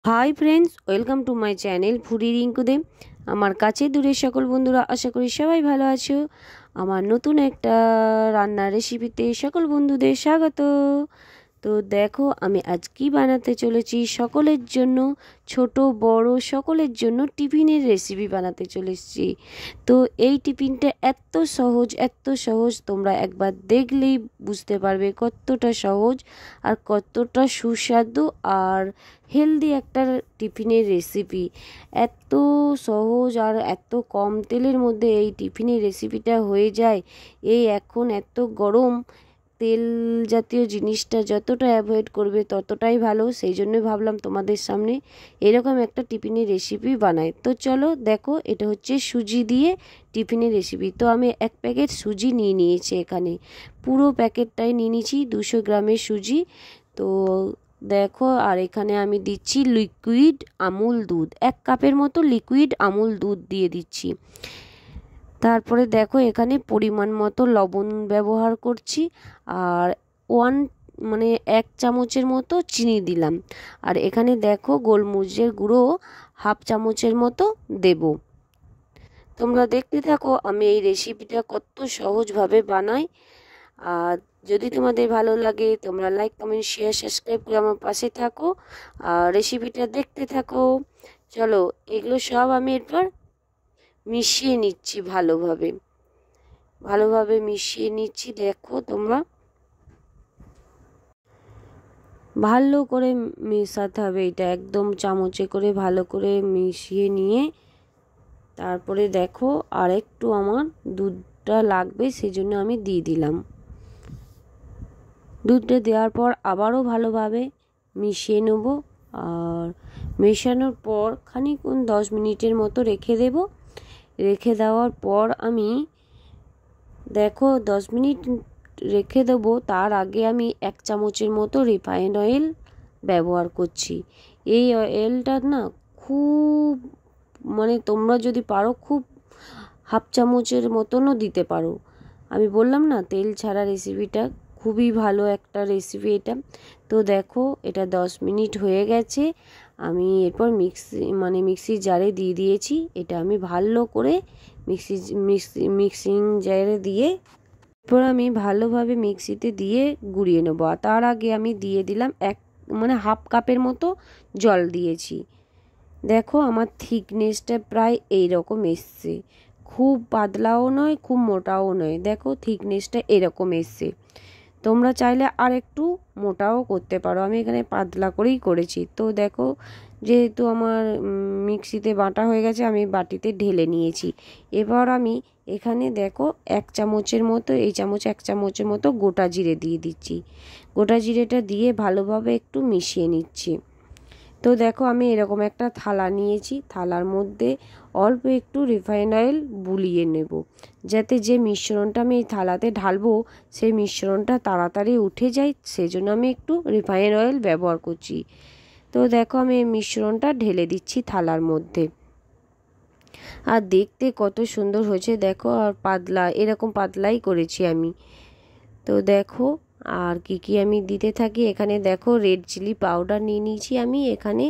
High friends, welcome to my channel foodie রিঙ্কুদে। আমার কাছে দূরের সকল বন্ধুরা, আশা করি সবাই ভালো আছো। আমার নতুন একটা রান্নার রেসিপিতে সকল বন্ধুদের স্বাগত। তো দেখো, আমি আজ কি বানাতে চলেছি, সকলের জন্য, ছোট বড় সকলের জন্য টিফিনের রেসিপি বানাতে চলেছি। তো এই টিফিনটা এত সহজ, তোমরা একবার দেখলেই বুঝতে পারবে কতটা সহজ আর কতটা সুস্বাদু আর হেলদি একটা টিফিনের রেসিপি। এত সহজ আর এত কম তেলের মধ্যে এই টিফিনের রেসিপিটা হয়ে যায়। এই এখন এত গরম, তেল জাতীয় জিনিসটা যতটা অ্যাভয়েড করবে ততটাই ভালো। সেই জন্য ভাবলাম তোমাদের সামনে এরকম একটা টিফিনের রেসিপি বানাই। তো চলো দেখো, এটা হচ্ছে সুজি দিয়ে টিফিনের রেসিপি। তো আমি এক প্যাকেট সুজি নিয়ে নিয়েছি, এখানে পুরো প্যাকেটটাই নিয়ে নিয়েছি 200 গ্রামের সুজি। তো দেখো, আর এখানে আমি দিচ্ছি লিকুইড আমুল দুধ, 1 কাপের মতো লিকুইড আমুল দুধ দিয়ে দিচ্ছি। তারপরে দেখো, এখানে পরিমাণ মতো লবণ ব্যবহার করছি, আর 1 চামচের মতো চিনি দিলাম। আর এখানে দেখো, গোলমরিচের গুঁড়ো 1/2 চামচের মতো দেব। তোমরা দেখতে থাকো আমি এই রেসিপিটা কত সহজভাবে বানাই। আর যদি তোমাদের ভালো লাগে, তোমরা লাইক কমেন্ট শেয়ার সাবস্ক্রাইব করে আমার পাশে থাকো আর রেসিপিটা দেখতে থাকো। চলো, এগুলো সব আমি এরপর মিশিয়ে নিচ্ছি ভালোভাবে মিশিয়ে নিচ্ছি। দেখো তোমরা, ভালো করে মেশাতে হবে, এটা একদম চামচে করে ভালো করে মিশিয়ে নিয়ে তারপরে দেখো, আর একটু আমার দুধটা লাগবে, সেজন্য আমি দিয়ে দিলাম। দুধটা দেওয়ার পর আবারও ভালোভাবে মিশিয়ে নেব। আর মেশানোর পর খানিকক্ষণ 10 মিনিটের মতো রেখে দেব। রেখে দেওয়ার পর আমি দেখো 10 মিনিট রেখে দেবো। তার আগে আমি 1 চামচের মতো রিফাইন্ড অয়েল ব্যবহার করছি। এই অয়েলটা না খুব, তোমরা যদি পারো খুব 1/2 চামচের মতনও দিতে পারো। আমি বললাম না, তেল ছাড়া রেসিপিটা খুবই ভালো একটা রেসিপি এটা। তো দেখো, এটা 10 মিনিট হয়ে গেছে। আমি এরপর মিক্সি জারে দিয়ে দিয়েছি। এটা আমি ভালো করে মিক্সিং জারে দিয়ে এরপর আমি ভালোভাবে মিক্সিতে দিয়ে গুঁড়িয়ে নেব। তার আগে আমি দিয়ে দিলাম 1/2 কাপের মতো জল দিয়েছি। দেখো, আমার থিকনেসটা প্রায় এই রকম এসছে, খুব পাতলাও নয় খুব মোটাও নয়। দেখো, থিকনেসটা এরকম এসছে। তোমরা চাইলে আর একটু মোটাও করতে পারো, আমি এখানে পাতলা করেই করেছি। তো দেখো, যেহেতু আমার মিক্সিতে বাটা হয়ে গেছে, আমি বাটিতে ঢেলে নিয়েছি। এবার আমি এখানে দেখো 1 চামচের মতো, এই চামচ 1 চামচের মতো গোটা জিরে দিয়ে দিচ্ছি। গোটা জিরেটা দিয়ে ভালোভাবে একটু মিশিয়ে নিচ্ছি। তো দেখো, আমি এরকম একটা থালা নিয়েছি, থালার মধ্যে অল্প একটু রিফাইন্ড অয়েল বুলিয়ে নেব, যাতে যে মিশ্রণটা আমি এই থালাতে ঢালবো সেই মিশ্রণটা তাড়াতাড়ি উঠে যায়। সেজন্য আমি একটু রিফাইন্ড অয়েল ব্যবহার করছি। তো দেখো, আমি এই মিশ্রণটা ঢেলে দিচ্ছি থালার মধ্যে। আর দেখতে কত সুন্দর হয়েছে দেখো, আর পাতলা, এরকম পাতলাই করেছি আমি। তো দেখো, আর কি আমি দিতে থাকি, এখানে দেখো রেড চিলি পাউডার নিয়ে নিয়েছি আমি। এখানে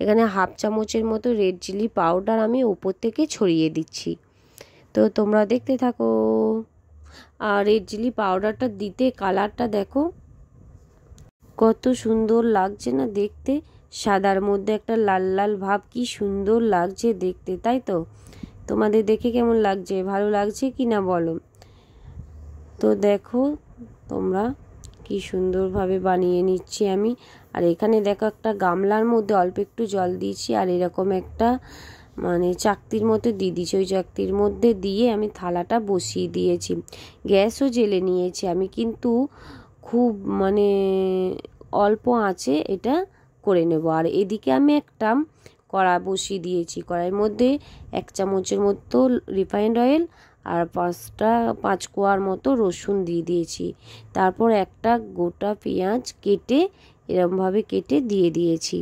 1/2 চামচের মতো রেড চিলি পাউডার আমি উপর থেকে ছড়িয়ে দিচ্ছি। তো তোমরা দেখতে থাকো। আর রেড চিলি পাউডারটা দিতে কালারটা দেখো কত সুন্দর লাগছে না দেখতে, সাদার মধ্যে একটা লাল লাল ভাব, কি সুন্দর লাগছে দেখতে, তাই তো? তোমাদের দেখে কেমন লাগছে, ভালো লাগছে কি না বলো। তো দেখো তোমরা, কি সুন্দরভাবে বানিয়ে নিচ্ছি আমি। আর এখানে দেখো, একটা গামলার মধ্যে অল্প একটু জল দিয়েছি, আর এরকম একটা চাকতির মতো দিয়ে দিয়েছি। ওই চাকতির মধ্যে দিয়ে আমি থালাটা বসিয়ে দিয়েছি। গ্যাসও জ্বেলে নিয়েছি আমি, কিন্তু খুব অল্প আঁচে এটা করে নেব। আর এদিকে আমি একটা কড়া বসিয়ে দিয়েছি। কড়াইয়ের মধ্যে 1 চামচের মতো রিফাইন্ড অয়েল আর 5 কোয়ার মতো রসুন দিয়ে দিয়েছি। তারপর একটা গোটা পেঁয়াজ কেটে এরমভাবে কেটে দিয়ে দিয়েছি।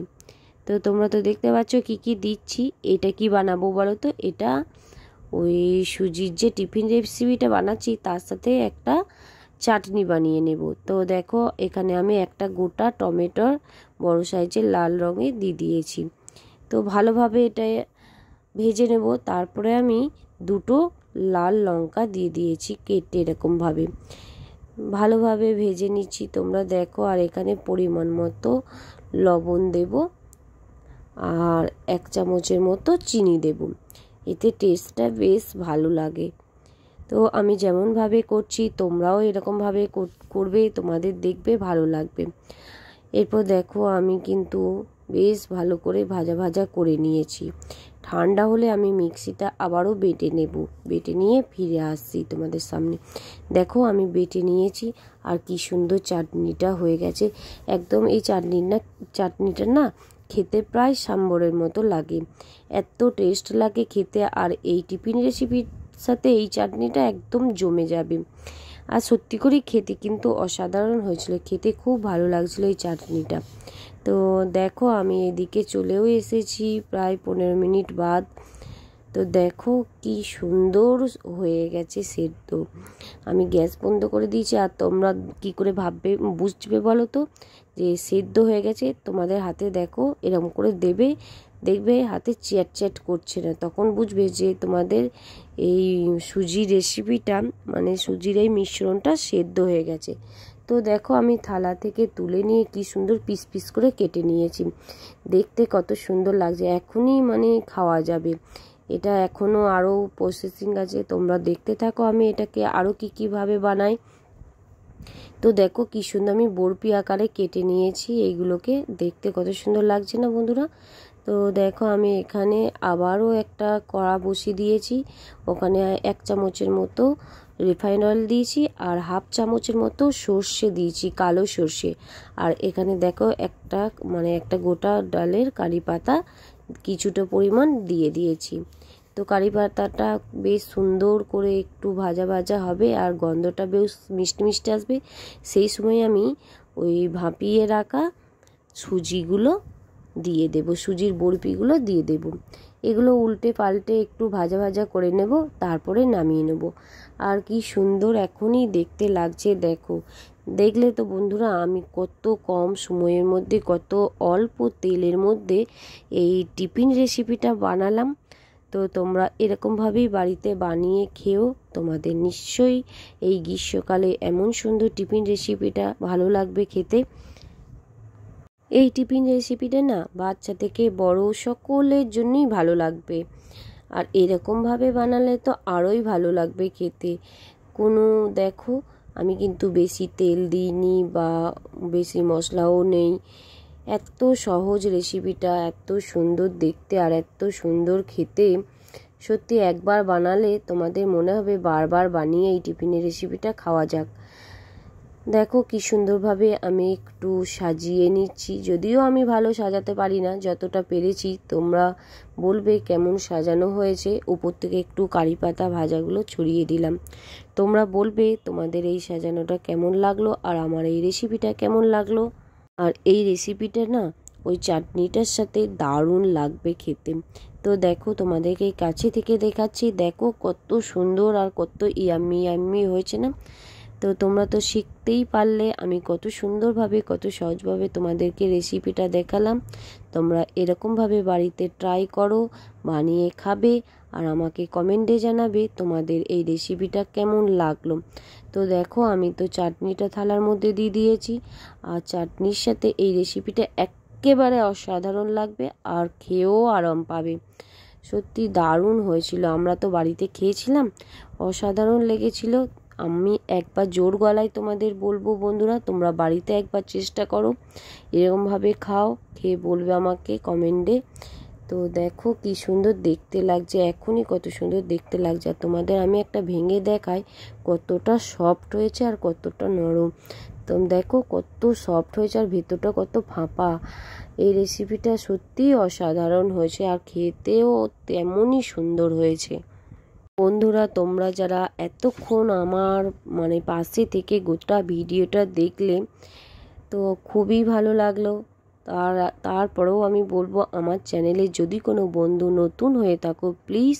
তো তোমরা তো দেখতে পাচ্ছ কি দিচ্ছি। এটা কি বানাবো বলো তো? এটা ওই সুজির যে টিফিন রেসিপিটা বানাচ্ছি তার সাথে একটা চাটনি বানিয়ে নেব। তো দেখো, এখানে আমি একটা গোটা টমেটোর বড় সাইজের লাল রঙে দিয়ে দিয়েছি। তো ভালোভাবে এটা ভেজে নেব। তারপরে আমি দুটো লাল লঙ্কা দিয়ে দিয়েছি কেটে, এরকমভাবে ভালোভাবে ভেজে নিচ্ছি তোমরা দেখো। আর এখানে পরিমাণ মতো লবণ দেব আর 1 চামচের মতো চিনি দেব, এতে টেস্টটা বেশ ভালো লাগে। তো আমি যেমনভাবে করছি তোমরাও এরকমভাবে করবে, তোমাদের দেখবে ভালো লাগবে। এরপর দেখো আমি কিন্তু বেশ ভালো করে ভাজা ভাজা করে নিয়েছি। ঠান্ডা হলে আমি মিক্সিটা আবারও বেটে নেব, বেটে নিয়ে ফিরে আসছি তোমাদের সামনে। দেখো আমি বেটে নিয়েছি আর কি সুন্দর চাটনিটা হয়ে গেছে একদম। এই চাটনিটা না খেতে প্রায় সাম্বরের মতো লাগে, এত টেস্ট লাগে খেতে। আর এই টিফিন রেসিপির সাথে এই চাটনিটা একদম জমে যাবে। আর সত্যি করেই খেতে কিন্তু অসাধারণ হয়েছিল, খেতে খুব ভালো লাগছিল এই চাটনিটা। তো দেখো আমি এদিকে চলেও এসেছি প্রায় 15 মিনিট বাদ। তো দেখো কি সুন্দর হয়ে গেছে সেদ্ধ। আমি গ্যাস বন্ধ করে দিয়েছি। আর তোমরা কি করে বুঝবে বলো তো যে সেদ্ধ হয়ে গেছে? তোমাদের হাতে দেখো এরকম করে দেবে, দেখবে হাতে চ্যাট চ্যাট করছে না, তখন বুঝবে যে তোমাদের এই সুজি রেসিপিটা মানে সুজির এই মিশ্রণটা সেদ্ধ হয়ে গেছে। তো দেখো আমি থালা থেকে তুলে নিয়ে কি সুন্দর পিস পিস করে কেটে নিয়েছি, দেখতে কত সুন্দর লাগছে। এখনই মানে খাওয়া যাবে এটা, এখনও আরও প্রসেসিং আছে, তোমরা দেখতে থাকো আমি এটাকে আরও কীভাবে বানাই। তো দেখো কি সুন্দর আমি বরফি আকারে কেটে নিয়েছি এইগুলোকে, দেখতে কত সুন্দর লাগছে না বন্ধুরা? তো দেখো আমি এখানে আবারও একটা কড়া বসিয়ে দিয়েছি, ওখানে 1 চামচের মতো রিফাইন অয়েল দিয়েছি আর 1/2 চামচের মতো সর্ষে দিয়েছি, কালো সর্ষে। আর এখানে দেখো একটা গোটা ডালের কারি পাতা কিছুটা পরিমাণ দিয়ে দিয়েছি। তো কারি পাতাটা বেশ সুন্দর করে একটু ভাজা ভাজা হবে আর গন্ধটা বেশ মিষ্টি মিষ্টি আসবে। সেই সময় আমি ওই ভাপিয়ে রাখা সুজিগুলো দিয়ে দেব, সুজির বরফিগুলো দিয়ে দেব। এগুলো উল্টে পাল্টে একটু ভাজা ভাজা করে নেব, তারপরে নামিয়ে নেব। আর কি সুন্দর এখনই দেখতে লাগছে দেখো। দেখলে তো বন্ধুরা আমি কত কম সময়ের মধ্যে, কত অল্প তেলের মধ্যে এই টিফিন রেসিপিটা বানালাম। তো তোমরা এরকমভাবেই বাড়িতে বানিয়ে খেও, তোমাদের নিশ্চয়ই এই গ্রীষ্মকালে এমন সুন্দর টিফিন রেসিপিটা ভালো লাগবে খেতে। এই টিফিন রেসিপিটা না বাচ্চা থেকে বড় সকলের জন্যই ভালো লাগবে। আর এরকমভাবে বানালে তো আরোই ভালো লাগবে খেতে। দেখো আমি কিন্তু বেশি তেল দিইনি বা বেশি মশলাও নেই। এত সহজ রেসিপিটা, এত সুন্দর দেখতে আর এত সুন্দর খেতে, সত্যি একবার বানালে তোমাদের মনে হবে বারবার বানিয়ে এই টিফিনের রেসিপিটা খাওয়া যাক। দেখো কি সুন্দরভাবে আমি একটু সাজিয়ে নিচ্ছি, যদিও আমি ভালো সাজাতে পারি না, যতটা পেরেছি তোমরা বলবে কেমন সাজানো হয়েছে। উপর থেকে একটু কারি পাতা ভাজাগুলো ছড়িয়ে দিলাম, তোমরা বলবে তোমাদের এই সাজানোটা কেমন লাগলো আর আমার এই রেসিপিটা কেমন লাগলো। আর এই রেসিপিটা না ওই চাটনিটার সাথে দারুণ লাগবে খেতে। তো দেখো তোমাদেরকে কাছে থেকে দেখাচ্ছি, দেখো কত সুন্দর আর কত ইয়াম্মি ইয়াম্মি হয়েছে না। তো তোমরা তো শিখতেই পারলে আমি কত সুন্দরভাবে কত সহজভাবে তোমাদেরকে রেসিপিটা দেখালাম। তোমরা এরকমভাবে বাড়িতে ট্রাই করো, বানিয়ে খাবে আর আমাকে কমেন্টে জানাবে তোমাদের এই রেসিপিটা কেমন লাগলো। তো দেখো আমি তো চাটনিটা থালার মধ্যে দিয়ে দিয়েছি, আর চাটনির সাথে এই রেসিপিটা একেবারে অসাধারণ লাগবে আর খেয়েও আরাম পাবে। সত্যি দারুণ হয়েছিল, আমরা তো বাড়িতে খেয়েছিলাম, অসাধারণ লেগেছিল। আমি একবার জোর গলায় তোমাদের বলবো বন্ধুরা, তোমরা বাড়িতে একবার চেষ্টা করো, এরকমভাবে খাও, খেয়ে বলবে আমাকে কমেন্টে। তো দেখো কি সুন্দর দেখতে লাগছে, এখনই কত সুন্দর দেখতে লাগছে। আর তোমাদের আমি একটা ভেঙে দেখাই কতটা সফট হয়েছে আর কতটা নরম। তো দেখো কত সফট হয়েছে আর ভেতরটা কত ফাঁপা। এই রেসিপিটা সত্যিই অসাধারণ হয়েছে আর খেতেও তেমনই সুন্দর হয়েছে। বন্ধুরা তোমরা যারা এতক্ষণ আমার পাশে থেকে গোটা ভিডিওটা দেখলে, তো খুবই ভালো লাগলো। তারপরেও আমি বলবো, আমার চ্যানেলে যদি কোনো বন্ধু নতুন হয়ে থাকো প্লিজ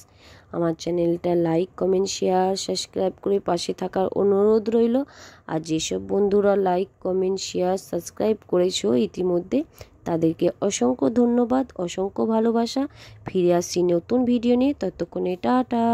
আমার চ্যানেলটা লাইক কমেন্ট শেয়ার সাবস্ক্রাইব করে পাশে থাকার অনুরোধ রইল। আর যেসব বন্ধুরা লাইক কমেন্ট শেয়ার সাবস্ক্রাইব করেছো ইতিমধ্যে তাদেরকে অসংখ্য ধন্যবাদ, অসংখ্য ভালোবাসা। ফিরে আসছি নতুন ভিডিও নিয়ে, ততক্ষণে টাটা।